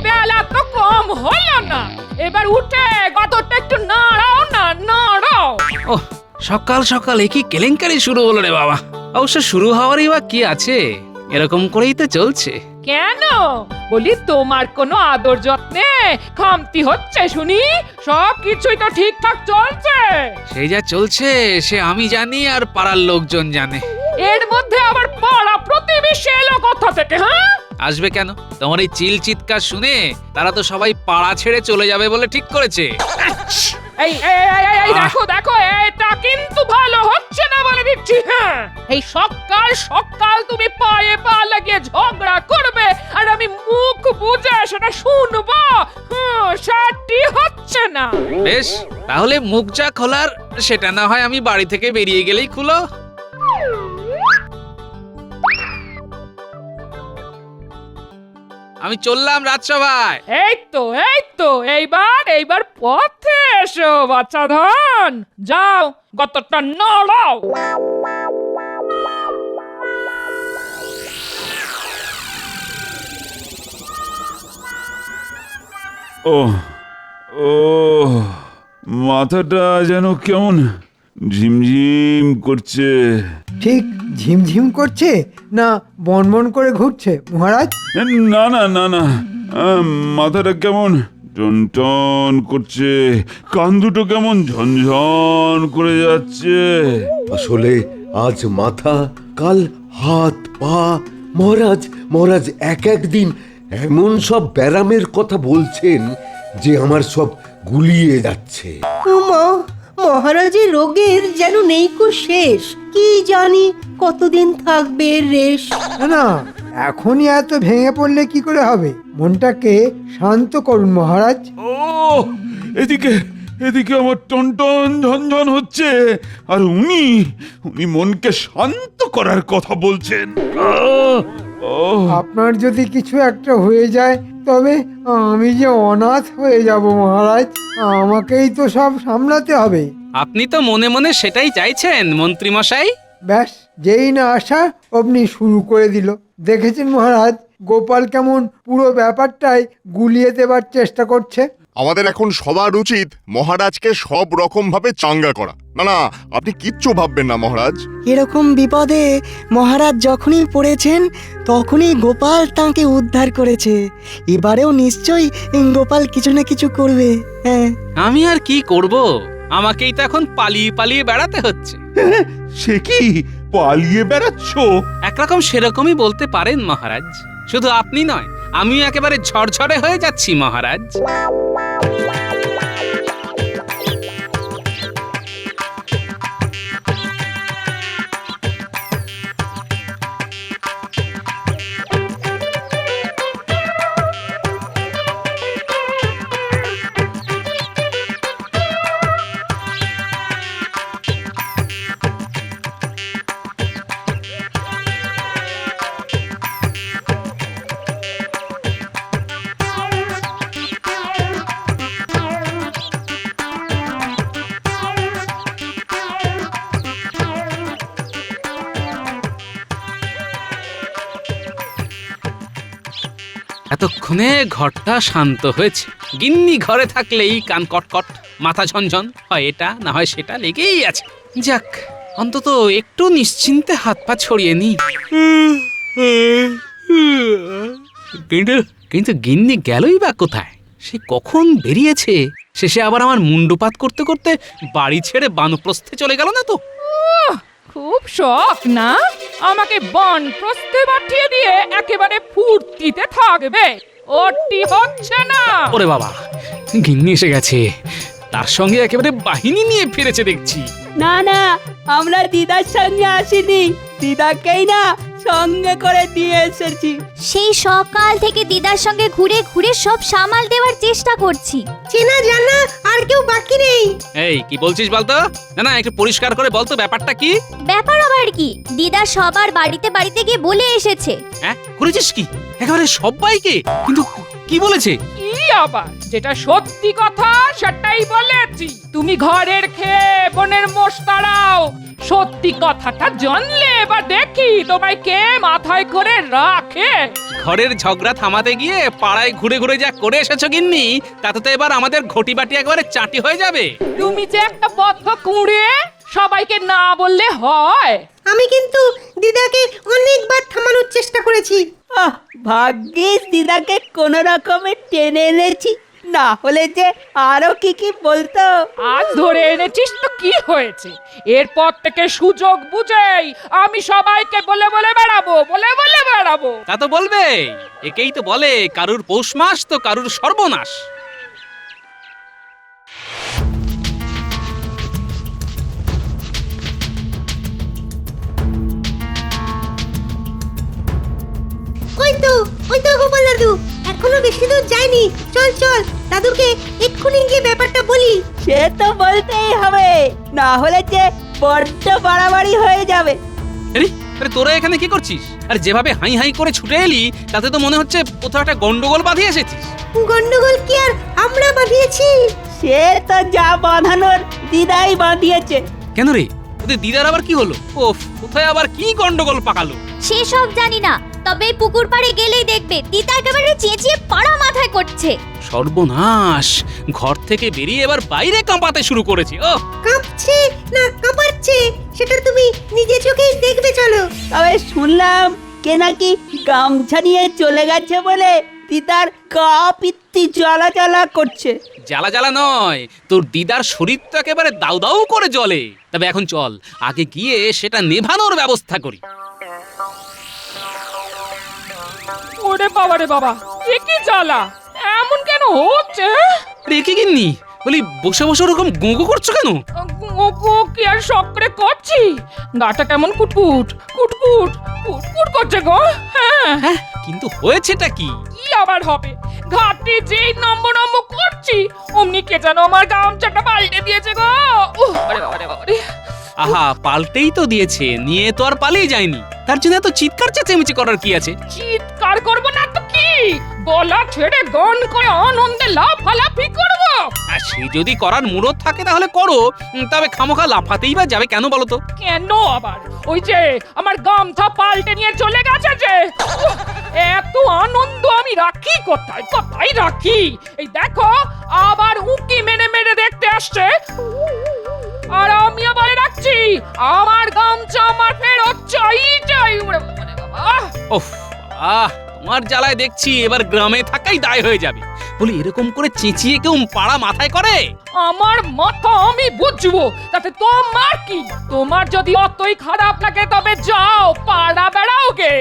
বেলা তো কম হলো না, এবার উঠে গতটা একটু নাড়াও না, নাড়াও। ওহ, সকাল সকাল একই কেলেঙ্কারি শুরু হলো রে বাবা। অবশ্য শুরু হওয়ারই বা কি আছে, এরকম করেই তো চলছে। কেন বলি, তোমার কোনো আদর যত্নে খামতি হচ্ছে শুনি? সব কিছুই তো ঠিকঠাক চলছে। সেই যা চলছে সে আমি জানি আর পাড়ার লোকজন জানে। এর মধ্যে আবার পাড়া প্রতিবেশী এলো কোথা থেকে? হ্যাঁ, আসবে কেন? তোমার এই চিল চিৎকার শুনে তারা তো সবাই পাড়া ছেড়ে চলে যাবে বলে ঠিক করেছে। এই এই এই, এই, এই, দেখো দেখো, এটা কিন্তু ভালো হচ্ছে না বলে দিচ্ছি। হ্যাঁ, এই সকাল সকাল তুমি পায়ে পা লাগিয়ে ঝগড়া করবে আর আমি মুখ বুজে সেটা শুনবো, সেটি হচ্ছে না। বেশ, তাহলে মুখ যা খোলার সেটা না হয় আমি বাড়ি থেকে বেরিয়ে গেলেই খুলো। আমি চললাম রাজসভায়। এই তো এইবার পথে এসো বাচ্চা ধন, যাও গতটা নড়াও। ও ও মাথাটা যেন কেমন ঝিমঝিম করছে। ঠিক ঝিমঝিম করছে না বনবন করে ঘুরছে মহারাজ? না না না না, মাথাটা কেমন টনটন করছে, কান দুটো কেমন ঝনঝন করে যাচ্ছে। আসলে আজ মাথা, কাল হাত পা। মহারাজ মহারাজ এক একদিন এমন সব ব্যারামের কথা বলছেন যে আমার সব গুলিয়ে যাচ্ছে। মহারাজের রোগের যেন নেই কো শেষ। কি জানি কতদিন থাকবে এর রেশ। না, এখনই এত ভেঙে পড়লে কি করে হবে? মনটাকে শান্ত করুন মহারাজ। ও এদিকে এদিকে আমার টনটন ঝনঝন হচ্ছে, আর উনি মনকে শান্ত করার কথা বলছেন। আপনার যদি কিছু একটা হয়ে যায় তবে আমি যে অনাথ হয়ে যাব মহারাজ। আমাকেই তো সব সামলাতে হবে। আপনি তো মনে মনে সেটাই চাইছেন মন্ত্রী মশাই। ব্যাস, যেই না আসা অমনি শুরু করে দিল। দেখেছেন মহারাজ, গোপাল কেমন পুরো ব্যাপারটাই গুলিয়ে দেবার চেষ্টা করছে। আমাদের এখন সবার উচিত মহারাজকে সব রকম ভাবে চাঙ্গা করা। না না, আপনি কিচ্ছু ভাববেন না মহারাজ। এরকম বিপদে মহারাজ যখনই পড়েছেন তখনই গোপাল তাঁকে উদ্ধার করেছে। এবারেও নিশ্চয়ই গোপাল কিছু না কিছু করবে। হ্যাঁ, আমি আর কি করব? আমাকেই তো এখন পালিয়ে পালিয়ে বেড়াতে হচ্ছে। সে কি পালিয়ে বেড়াচ্ছ? একরকম সেরকমই বলতে পারেন মহারাজ। শুধু আপনি নয়, আমিও একেবারে ঝরঝরে হয়ে যাচ্ছি মহারাজ। এতক্ষণে ঘরটা শান্ত হয়েছে। গিন্নি ঘরে থাকলেই কান কটকট, মাথা ঝনঝন, হয় এটা না হয় সেটা লেগেই আছে। যাক, অন্তত একটু নিশ্চিন্তে হাত পা ছড়িয়ে নি। কিন্তু গিন্নি গেলই বা কোথায়? সে কখন বেরিয়েছে? শেষে আবার আমার মুন্ডুপাত করতে করতে বাড়ি ছেড়ে বানপ্রস্থে চলে গেল না তো? খুব শখ না আমাকে বনপ্রস্থে পাঠিয়ে দিয়ে একেবারে ফুর্তিতে থাকবে? ওটি হচ্ছে না। ওরে বাবা, গিন্নি এসে গেছে, তার সঙ্গে একেবারে বাহিনী নিয়ে ফিরেছে দেখছি। না না, আমরা দিদার সঙ্গে আসিনি, দিদাকেই না সঙ্গে করে দিয়ে এসেছি। সেই সকাল থেকে দিদার সঙ্গে ঘুরে ঘুরে সব সামাল দেওয়ার চেষ্টা করছি। চেনা জানা আর কেউ বাকি নেই। এই কি বলছিস বলতো? না না, একটু পরিষ্কার করে বলতো ব্যাপারটা কি? ব্যাপার আবার কি? দিদা সবার বাড়িতে বাড়িতে গিয়ে বলে এসেছে। হ্যাঁ, করেছিস কি? একেবারে সবাইকে? কিন্তু কি বলেছে? কি আবার? যেটা সত্যি কথা সেটাই বলেছি। তুমি ঘরের খেয়ে বনের মোষ তাড়াও। সত্যি কথাটা জানলে এবার দেখি তোমায় কে মাথায় করে রাখে। ঘরের ঝগড়া থামাতে গিয়ে পাড়ায় ঘুরে ঘুরে যা করে এসেছো গিন্নি, তাতে তো এবার আমাদের ঘটি বাটি একবারে চাটি হয়ে যাবে। তুমি যে একটা বদ্ধ কুঁড়ে, সবাইকে না বললে হয়? আমি কিন্তু দিদাকে অনেকবার থামানোর চেষ্টা করেছি। ভাগ্যিস দিদাকে কোন রকমে টেনে এনেছি, না হলে যে আরো কি কি বলতো। আজ ধরে এনেছিস তো কি হয়েছে? এরপর থেকে সুযোগ বুঝেই আমি সবাইকে বলে বলে বেড়াবো। তা তো বলবে, একেই তো বলে কারুর পৌষ মাস তো কারুর সর্বনাশ। ওই তো গোপাল দাদু, এখনো বেশি দূর যায়নি। চল চল, দাদুকে এক্ষুনি গিয়ে ব্যাপারটা বলি। সে তো বলতেই হবে, না হলে যে বড্ড বাড়াবাড়ি হয়ে যাবে। আরে তোরা এখানে কি করছিস? আর যেভাবে হাই হাই করে ছুটে এলি, তাতে তো মনে হচ্ছে কোথাও একটা গন্ডগোল বাঁধিয়ে এসেছিস। গন্ডগোল কি আর আমরা বাঁধিয়েছি? সে তো যা বাঁধানোর দিদাই বাঁধিয়েছে। কেন রে, ওদের দিদার আবার কি হলো? ওফ, কোথায় আবার কি গন্ডগোল পাকালো? সেসব জানি না, তবে এই পুকুর পাড়ে গেলেই দেখবে দিদা একেবারে চেঁচিয়ে পাড়া মাথায় করছে। সর্বনাশ, ঘর থেকে বেরিয়ে এবার বাইরে কাঁপাতে শুরু করেছে। ও কাঁপছে না কাঁপাচ্ছে সেটা তুমি নিজে চোখেই দেখবে, চলো। তবে শুনলাম কে নাকি গামছা নিয়ে চলে গেছে বলে দিদার গা পিত্তি জ্বালা জ্বালা করছে। জ্বালা জ্বালা নয়, তোর দিদার শরীর তো একেবারে দাউ দাউ করে জ্বলে। তবে এখন চল, আগে গিয়ে সেটা নেভানোর ব্যবস্থা করি। ওরে বাবা রে বাবা, এ কি জ্বালা! এমন কেন হচ্ছে? রেখে গিন্নি, বলি বসে বসে ওরকম গুঁগো করছো কেন? ওগো, কি আর শখ করে করছি? গাটা কেমন কুটকুট কুটকুট কুটকুট করছে গো। হ্যাঁ, কিন্তু হয়েছেটা কি? কি আবার হবে? ঘাটে যেই নম্বর করছি, অমনি কে যেন আমার গামছাটা পাল্টে দিয়েছে গো। আরে বাবা রে বাবা রে। আহা, পাল্টেই তো দিয়েছে, নিয়ে তো আর পালিয়ে যায়নি। তার জন্য এত চিৎকার চেঁচামেচি করার কি আছে? চিৎকার করবো না তো কি, গলা ছেড়ে গান করে আনন্দে লাফালাফি করবো। আর সে যদি করার মুরত থাকে তাহলে করো, তবে খামোখা লাফাতেই বা যাবে কেন বলো তো? কেন আবার? ওই যে আমার গামছা পাল্টে নিয়ে চলে গেছে যে, এত আনন্দ আমি রাখি কোথায় কোথায় রাখি? এই দেখো, আবার উকি মেরে মেরে দেখতে আসছে। আর আমি আবার রাখছি, আমার গামছা আমার ফেরত চাই। ওরে বাবা রে বাবা। ওফ, তোমার জ্বালায় দেখছি এবার গ্রামে থাকাই দায় হয়ে যাবে। বলি, এরকম করে চেঁচিয়ে কেউ পাড়া মাথায় করে? আমার মাথা আমি বুঝবো, তাতে তোমার কি? তোমার যদি অতই খারাপ লাগে তবে যাও পাড়া বেড়াও গে,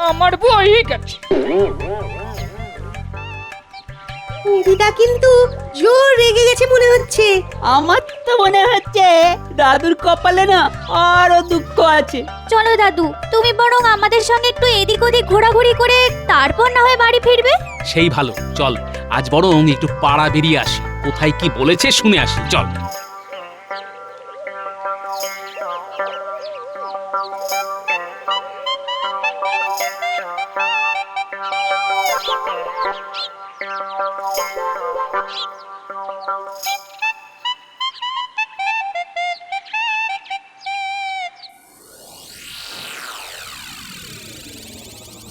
আমার বই গেছে। দিদা কিন্তু জোর রেগে গেছে মনে হচ্ছে। আমার তো মনে হচ্ছে দাদুর কপালে না আরো দুঃখ আছে। চলো দাদু, তুমি বরং আমাদের সঙ্গে একটু এদিক ওদিক ঘোরাঘুরি করে তারপর না হয় বাড়ি ফিরবে। সেই ভালো, চল আজ বরং একটু পাড়া বেরিয়ে আসি, কোথায় কি বলেছে শুনে আসি, চল।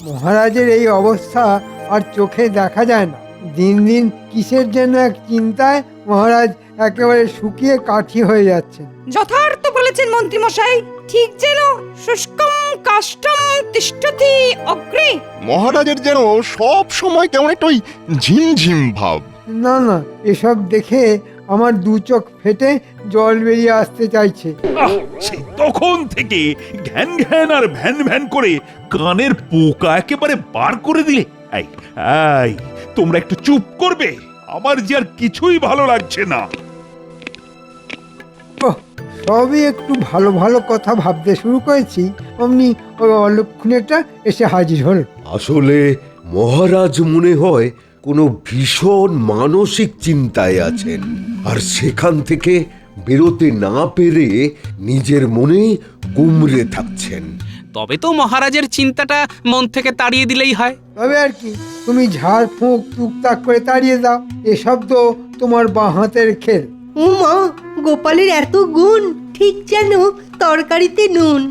মহারাজের এই অবস্থা আর চোখে দেখা যায় না। দিন দিন কিসের জন্য এক চিন্তায় মহারাজ একেবারে শুকিয়ে কাঠি হয়ে যাচ্ছেন। যথার্থ বলেছেন মন্ত্রী মশাই, ঠিক যেন শুষ্কম কাষ্ঠম তিষ্ঠতি অগ্রে। মহারাজের যেন সব সময় কেমন একটা ওই ঝিমঝিম ভাব। না না, এসব দেখে আমার দু চোখ ফেটে জল বেরিয়ে আসতে চাইছে। সেই তখন থেকে ঘ্যান ঘ্যান আর ভ্যান ভ্যান করে কানের পোকা একেবারে বার করে দিলে। এই, তোমরা একটু চুপ করবে? আমার যে আর কিছুই ভালো লাগছে না। সবই একটু ভালো ভালো কথা ভাবতে শুরু করেছি, অমনি ওই অলক্ষণেটা এসে হাজির হল। আসলে মহারাজ মনে হয় কোনো ভীষণ মানসিক চিন্তায় আছেন, আর সেখান থেকে বেরোতে না পেরে নিজের মনে গুমরে থাকছেন। তবে তো মহারাজের চিন্তাটা মন থেকে তাড়িয়ে দিলেই হয়। তবে আর কি, তুমি ঝাড় ফুঁক টুকটাক করে তাড়িয়ে দাও। এসব তো তোমার বাঁ হাতের খেল। ও মা, গোপালের এত গুণ! ঠিক যেন তরকারিতে নুন।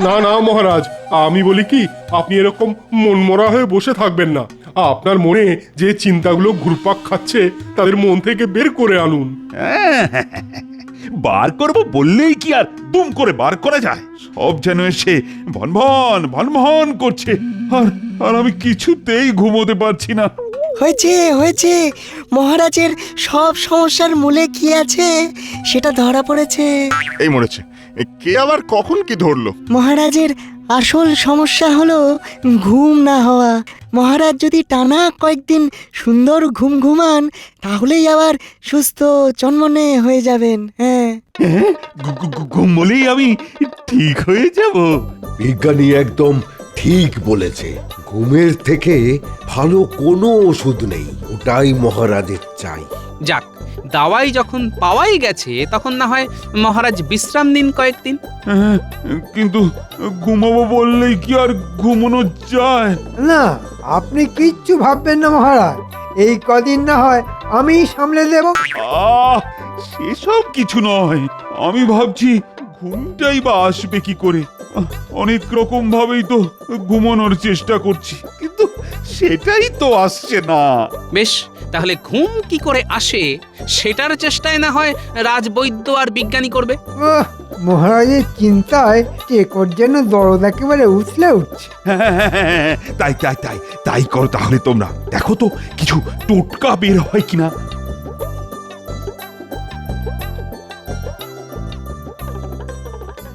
না না মহারাজ, আমি বলি কি, আপনি এরকম মনমরা হয়ে বসে থাকবেন না। আপনার মনে যে চিন্তাগুলো ঘুরপাক খাচ্ছে তাদের মন থেকে বের করে আনুন। বার করব বললেই কি আর দুম করে বার করা যায়? সব যেন এসে ভনভন ভনভন করছে, আর আর আমি কিছুতেই ঘুমোতে পারছি না। হয়েছে হয়েছে, মহারাজের সব সমস্যার মূলে কি আছে সেটা ধরা পড়েছে। এই মরেছে, কে আবার কখন কি ধরলো? মহারাজের আসল সমস্যা হলো ঘুম না হওয়া। মহারাজ যদি টানা কয়েকদিন সুন্দর ঘুম ঘুমান তাহলেই আবার সুস্থ চনমনে হয়ে যাবেন। হ্যাঁ, ঘুমলেই আমি ঠিক হয়ে যাব? বিজ্ঞানী একদম ঠিক বলেছে। ঘুমের থেকে ভালো কোনো ওষুধ নেই, ওটাই মহারাজের চাই। যাক, দাওয়াই যখন পাওয়াই গেছে তখন না হয় মহারাজ বিশ্রাম নিন কয়েকদিন। হ্যাঁ, কিন্তু ঘুমাবো বললেই কি আর ঘুমানো যায়? না, আপনি কিচ্ছু ভাববেন না মহারাজ, এই কদিন না হয় আমি সামলে দেব। সেসব কিছু নয়, আমি ভাবছি ঘুমটাই বা আসবে কি করে। অনেক রকম ভাবেই তো ঘুমানোর চেষ্টা করছি, কিন্তু সেটাই তো আসছে না। বেশ, তাহলে ঘুম কি করে আসে সেটার চেষ্টায় না হয় রাজবৈদ্য আর বিজ্ঞানী করবে। মহারাজের চিন্তায় টেকর যেন দরদ একেবারে উছলে উঠছে। তাই তাই তাই তাই করো তাহলে তোমরা। দেখো তো কিছু টোটকা বের হয় কিনা।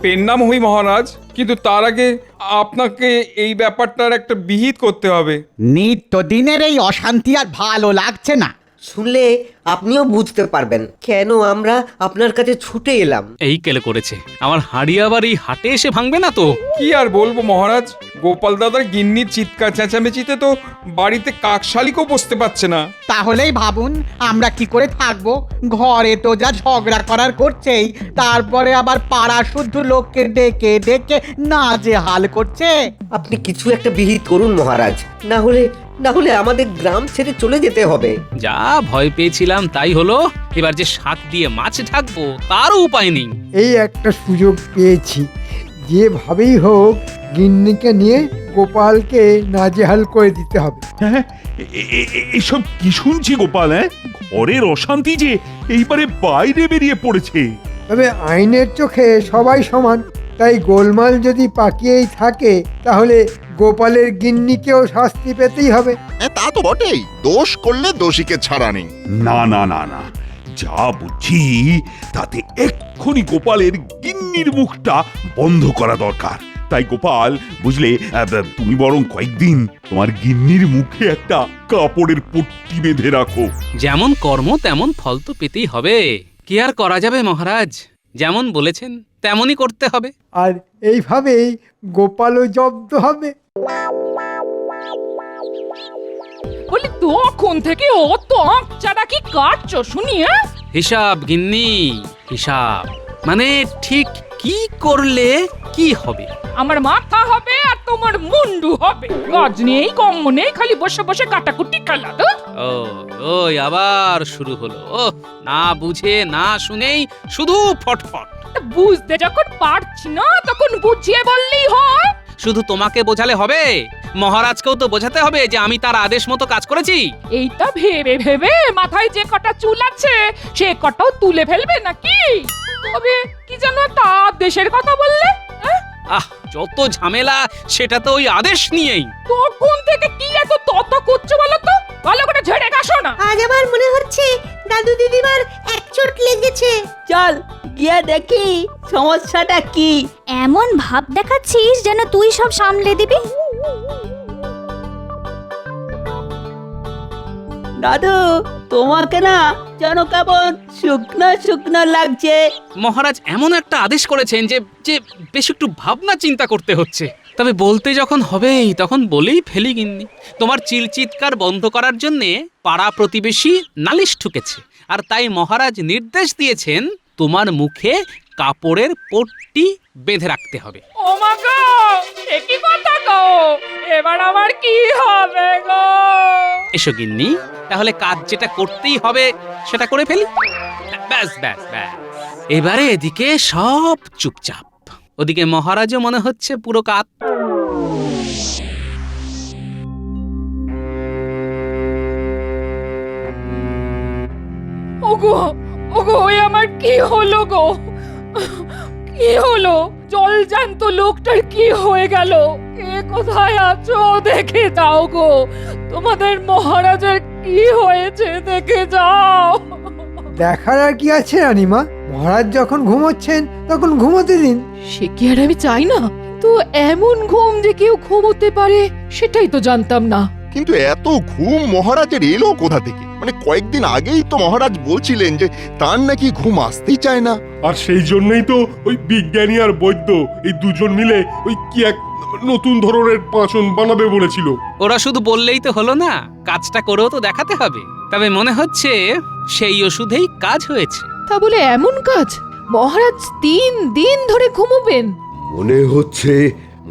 পেন নাম হই মহারাজ, কিন্তু তার আগে আপনাকে এই ব্যাপারটার একটা বিহিত করতে হবে। নিত্যদিনের এই অশান্তি আর ভালো লাগছে না। শুনলে আপনিও বুঝতে পারবেন কেন আমরা আপনার কাছে ছুটে এলাম। এই কেলে করেছে, আমার হাড়ি আবার এই হাটে এসে ভাঙবে না তো? কি আর বলবো মহারাজ, গোপাল দাদার গিন্নির চিৎকার চেঁচামেচিতে তো বাড়িতে কাকশালিকও বসতে পারছে না। তাহলেই ভাবুন আমরা কি করে থাকবো। ঘরে তো যা ঝগড়া করার করছেই, তারপরে আবার পাড়া শুদ্ধ লোককে ডেকে ডেকে নাজেহাল করছে। আপনি কিছু একটা বিহিত করুন মহারাজ, না হলে আমাদের গ্রাম ছেড়ে চলে যেতে হবে। যা ভয় পেয়েছিলাম তাই হলো। এবার যে শাক দিয়ে মাছ ঢাকবো তারও উপায় নেই। এই একটা সুযোগ পেয়েছি, যেভাবেই হোক গিন্নিকে নিয়ে গোপালকে নাজেহাল করে দিতে হবে। হ্যাঁ, এসব কি শুনছি গোপাল? ঘরের অশান্তি যে এইবারে বাইরে বেরিয়ে পড়েছে। তবে আইনের চোখে সবাই সমান, তাই গোলমাল যদি পাকিয়েই থাকে তাহলে গোপালের গিন্নিকেও শাস্তি পেতেই হবে। তা তো বটেই, দোষ করলে দোষীকে ছাড়া নেই। না না না না, যা বুঝছি তাতে এক্ষুনি গোপালের গিন্নির মুখটা বন্ধ করা দরকার। তাই গোপাল, বুঝলে, তুমি বরং কয়েকদিন তোমার গিন্নির মুখে একটা কাপড়ের পট্টি বেঁধে রাখো। যেমন কর্ম তেমন ফল তো পেতেই হবে। কি আর করা যাবে মহারাজ, যেমন বলেছেন তেমনই করতে হবে। আর এইভাবেই গোপালও জব্দ হবে। বলি তখন থেকে অত আঁকচাটা কি কাটছো শুনি? হিসাব গিন্নি, হিসাব। মানে ঠিক কি করলে কি হবে? আমার মাথা হবে আর তোমার মুন্ডু হবে। কাজ নেই কম্ম নেই, খালি বসে বসে কাটাকুটি খেলা। ও ওই আবার শুরু হলো। ও, না বুঝে না শুনেই শুধু ফটফট। বুঝতে যখন পারছি না তখন বুঝিয়ে বললেই হয়। শুধু তোমাকে বোঝালে হবে, মহারাজকেও তো বোঝাতে হবে যে আমি তার আদেশ মতো কাজ করেছি। এইটা ভেবে ভেবে মাথায় যে কটা চুল আছে সে কটাও তুলে ফেলবে নাকি? তবে কি যেন একটা আদেশের কথা বললে? যত ঝামেলা সেটা তো ওই আদেশ নিয়েই। তখন থেকে কি এত তত করছো বলো তো? ভালো করে ঝেড়ে কাশো না। আজ আমার মনে হচ্ছে দাদু দিদিমার এক চোট লেগেছে। চল গিয়ে দেখি সমস্যাটা কি। এমন ভাব দেখাচ্ছিস যেন তুই সব সামলে দিবি। দাদু, তোমাকে না যেন কেমন শুকনো শুকনো লাগছে। মহারাজ এমন একটা আদেশ করেছেন যে যে বেশ একটু ভাবনা চিন্তা করতে হচ্ছে। তবে বলতে যখন হবেই তখন বলেই ফেলি গিন্নি। তোমার চিলচিৎকার বন্ধ করার জন্যে পাড়া প্রতিবেশী নালিশ ঠুকেছে, আর তাই মহারাজ নির্দেশ দিয়েছেন তোমার মুখে কাপড়ের পট্টি বেঁধে রাখতে হবে। ও মা গো, এ কি কথা গো? এবার আমার কি হবে গো? এসো গিন্নি, তাহলে কাজ যেটা করতেই হবে সেটা করে ফেলি। ব্যাস ব্যাস ব্যাস। এবারে এদিকে সব চুপচাপ, ওদিকে মহারাজও মনে হচ্ছে পুরো কাত। ওগো ওগো, ওই আমার কি হলো গো? কি হলো? জল জ্যান্ত লোকটার কি হয়ে গেল? কে কোথায় আছো দেখে যাও গো। তোমাদের মহারাজের কি হয়েছে দেখে যাও। দেখার আর কি আছে রানীমা? মহারাজ যখন ঘুমোচ্ছেন তখন ঘুমোতে দিন। সে কি আর আমি চাই না? তো এমন ঘুম যে কেউ ঘুমোতে পারে সেটাই তো জানতাম না। কিন্তু এত ঘুম মহারাজের এলো কোথা থেকে? মানে কয়েকদিন আগেই তো মহারাজ বলছিলেন যে তার নাকি ঘুম আসতেই চায় না। আর সেই জন্যই তো ওই বিজ্ঞানী আর বৈদ্য এই দুজন মিলে ওই কি এক নতুন ধরনের পাঁচন বানাবে বলেছিল। ওরা শুধু বললেই তো হলো না, কাজটা করেও তো দেখাতে হবে। তবে মনে হচ্ছে সেই ওষুধেই কাজ হয়েছে। তা বলে এমন কাজ? মহারাজ 3 দিন ধরে ঘুমোবেন? মনে হচ্ছে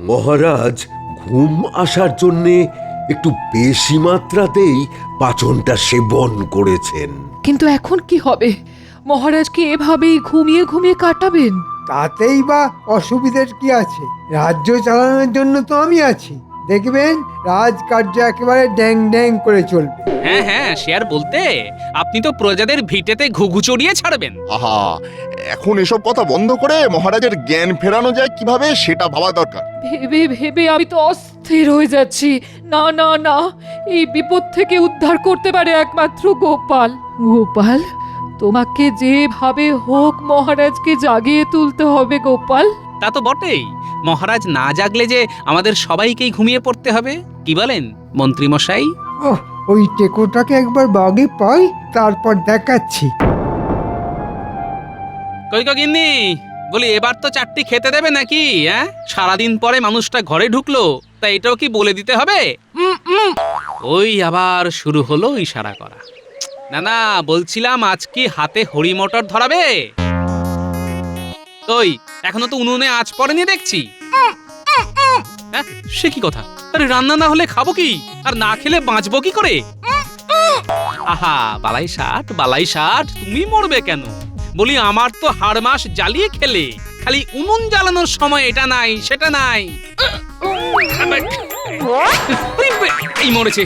মহারাজ ঘুম আসার জন্যে একটু বেশি মাত্রাতেই পাচনটা সেবন করেছেন। কিন্তু এখন কি হবে? মহারাজকে এভাবেই ঘুমিয়ে ঘুমিয়ে কাটাবেন? তাতেই বা অসুবিধার কি আছে? রাজ্য চালানোর জন্য তো আমি আছি। দেখবেন রাজকার্য একেবারে ড্যাং ড্যাং করে চলবে। হ্যাঁ হ্যাঁ, সে আর বলতে, আপনি তো প্রজাদের ভিটেতে ঘুঘু চড়িয়ে ছাড়বেন। আহা, এখন এসব কথা বন্ধ করে মহারাজের জ্ঞান ফেরানো যায় কিভাবে সেটা ভাবা দরকার। ভেবে ভেবে আমি তো অস্থির হয়ে যাচ্ছি। না না না, এই বিপদ থেকে উদ্ধার করতে পারে একমাত্র গোপাল। গোপাল, তোমাকে যেভাবে হোক মহারাজকে জাগিয়ে তুলতে হবে গোপাল। তা তো বটেই, মহারাজ না জাগলে যে আমাদের সবাইকেই ঘুমিয়ে পড়তে হবে। কি বলেন মন্ত্রী মশাই? ওহ, ওই টেকোটাকে একবার বাগে পাই, তারপর দেখাচ্ছি। কই গিন্নি, বলি এবার তো 4টি খেতে দেবে নাকি? হ্যাঁ, সারাদিন পরে মানুষটা ঘরে ঢুকলো, তা এটাও কি বলে দিতে হবে? ওই আবার শুরু হলো ইশারা করা। না না, বলছিলাম আজ কি হাতে হরি মটর ধরাবে? ওই এখনো তো উনুনে আঁচ পড়েনি দেখছি। হ্যাঁ, সে কি কথা? আরে রান্না না হলে খাবো কি? আর না খেলে বাঁচবো কি করে? আহা, বালাই ষাট, তুমি মরবে কেন? বলি আমার তো হাড় মাস জ্বালিয়ে খেলে, খালি উনুন জ্বালানোর সময় এটা নাই সেটা নাই। এই মরেছে,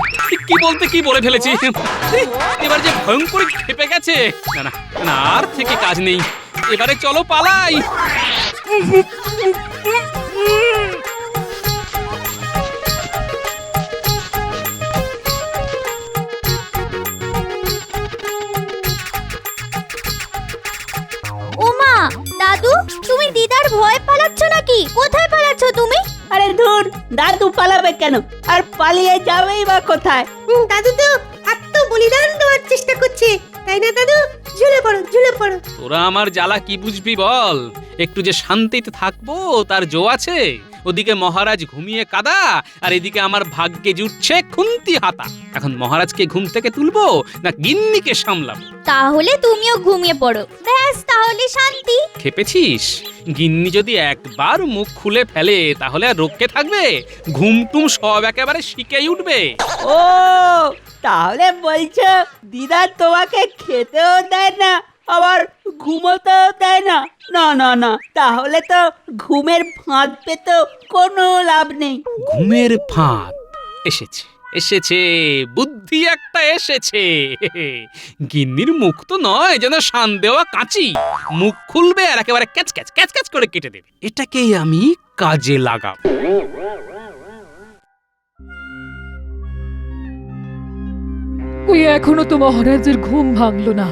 কি বলতে কি বলে ফেলেছি। এবার যে ভয়ঙ্কর খেপে গেছে। না না না, আর থেকে কাজ নেই, এবারে চলো পালাই। ওমা, দাদু, তুমি দিদার ভয় পালাচ্ছ নাকি? কোথায় পালাচ্ছ তুমি? আরে ধুর, দাদু পালাবে কেন? আর পালিয়ে যাবেই বা কোথায়? দাদু তো আত্মবলিদান দেওয়ার চেষ্টা করছে, তাই না দাদু? ঝুলে পড়ো, ঝুলে পড়ো। তোরা আমার জ্বালা কি বুঝবি বল? একটু যে শান্তিতে থাকবো তার জো আছে। ওদিকে মহারাজ ঘুমিয়ে কাদা, আর এদিকে আমার ভাগ্যে জুটছে খুন্তি হাতা। এখন মহারাজকে ঘুম থেকে তুলবো না গিন্নিকে সামলাবো? তাহলে তুমিও ঘুমিয়ে পড়ো, ব্যাস, তাহলে শান্তি। খেপেছিস? গিন্নি যদি একবার মুখ খুলে ফেলে তাহলে আর রক্ষে থাকবে? ঘুমটুম সব একেবারে শিখেই উঠবে। ও, তাহলে বলছো দিদা তোমাকে খেতেও দেয় না, আবার ঘুমোতেও দেয় না? না না না, তাহলে তো ঘুমের ফাঁদ পেতে কোনো লাভ নেই। ঘুমের ফাঁদ এসেছে, এসেছে, বুদ্ধি একটা এসেছে। গিন্নির মুখ তো নয় যেন শান দেওয়া কাঁচি, মুখ খুলবে আর একেবারে ক্যাচ ক্যাচ ক্যাচ ক্যাচ করে কেটে দেবে। এটাকেই আমি কাজে লাগাবো। ওই এখনো তো মহারাজের ঘুম ভাঙলো না,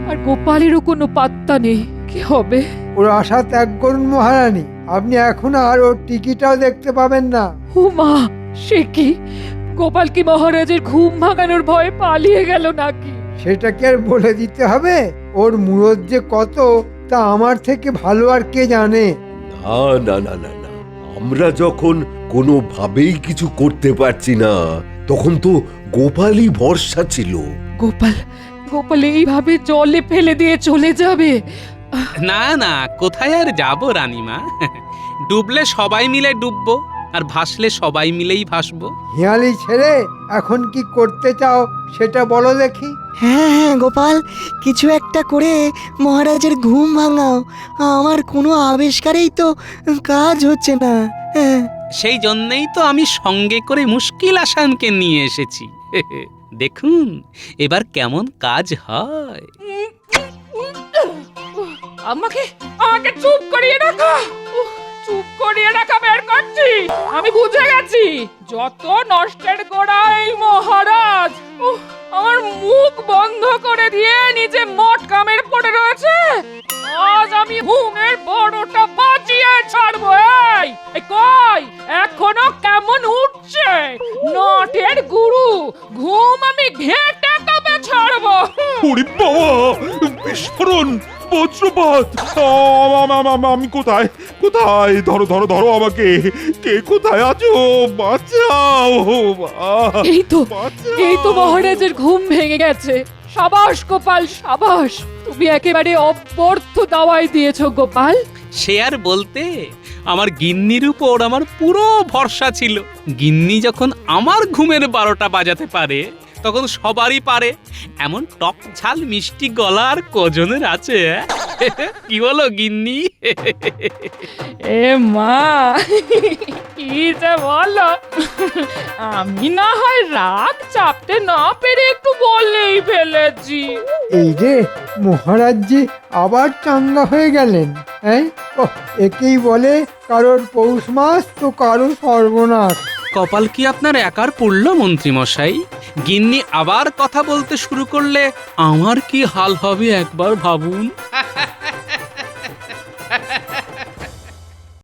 আর গোপালেরও কোনো পাত্তা নেই। কি হবে? ওর আশা ত্যাগ করুন মহারানী, আপনি এখন আর ওর টিকিটাও দেখতে পাবেন না। ও মা, সে কি? গোপাল কি মহারাজের ঘুম ভাঙানোর ভয়ে পালিয়ে গেল নাকি? সেটা কি আর বলে দিতে হবে? ওর মুরত যে কত তা আমার থেকে ভালো আর কে জানে? না না না না না, আমরা যখন কোনোভাবেই কিছু করতে পারছি না, তখন তো গোপালই ভরসা ছিল। গোপাল এইভাবে জলে ফেলে দিয়ে চলে যাবে? না না, কোথায় আর যাবো রানীমা? ডুবলে সবাই মিলে ডুববো, আর ভাসলে সবাই মিলেই ভাসবো। হিয়ালি ছেড়ে এখন কি করতে চাও সেটা বলো দেখি। হ্যাঁ হ্যাঁ গোপাল, কিছু একটা করে মহারাজের ঘুম ভাঙাও। আমার কোনো আবিষ্কারেই তো কাজ হচ্ছে না। হ্যাঁ, সেই জন্যই তো আমি সঙ্গে করে মুশকিল আসানকে নিয়ে এসেছি। দেখুন এবার কেমন কাজ হয়। আমাকে আমাকে চুপ করিয়ে রাখো। চুপ করিয়ে রাখা বের করছি। আমি বুঝে গেছি যত নষ্টের গোড়া এই মহারাজ। আমার মুখ বন্ধ করে দিয়ে নিজে মট কামের পড়ে রয়েছে। আজ আমি ঘুমের বড়টা বাঁচিয়ে ছাড়বো। এই কই এখনো কেমন উঠছে নটের গুরু। ঘুম আমি ঘেঁটে তবে ছাড়বো। ওরে বাবা, বিস্ফোরণ, বজ্রপাত! আমি কোথায় কোথায়? ধরো ধরো ধরো আমাকে! কে কোথায় আছো? বাঁচাও! এই তো মহারাজের ঘুম ভেঙে গেছে। সাবাস গোপাল, সাবাস। তুমি একেবারে অব্যর্থ দাওয়াই দিয়েছো গোপাল। সে আর বলতে, আমার গিন্নির উপর আমার পুরো ভরসা ছিল। গিন্নি যখন আমার ঘুমের 12টা বাজাতে পারে তখন সবারই পারে। এমন টক ঝাল মিষ্টি গলা আর কজনের আছে? কি বলো গিন্নি? এ মা, কি যে বলো। আমি না হয় রাগ চাপতে না পেরে একটু বলেই ফেলেছি। এই যে মহারাজজি আবার চাঙ্গা হয়ে গেলেন। হ্যাঁ, একেই বলে কারোর পৌষ মাস তো কারো সর্বনাশ। কপাল কি আপনার একার পড়ল মন্ত্রী মশাই? গিন্নি আবার কথা বলতে শুরু করলে আমার কি হাল হবে একবার ভাবুন।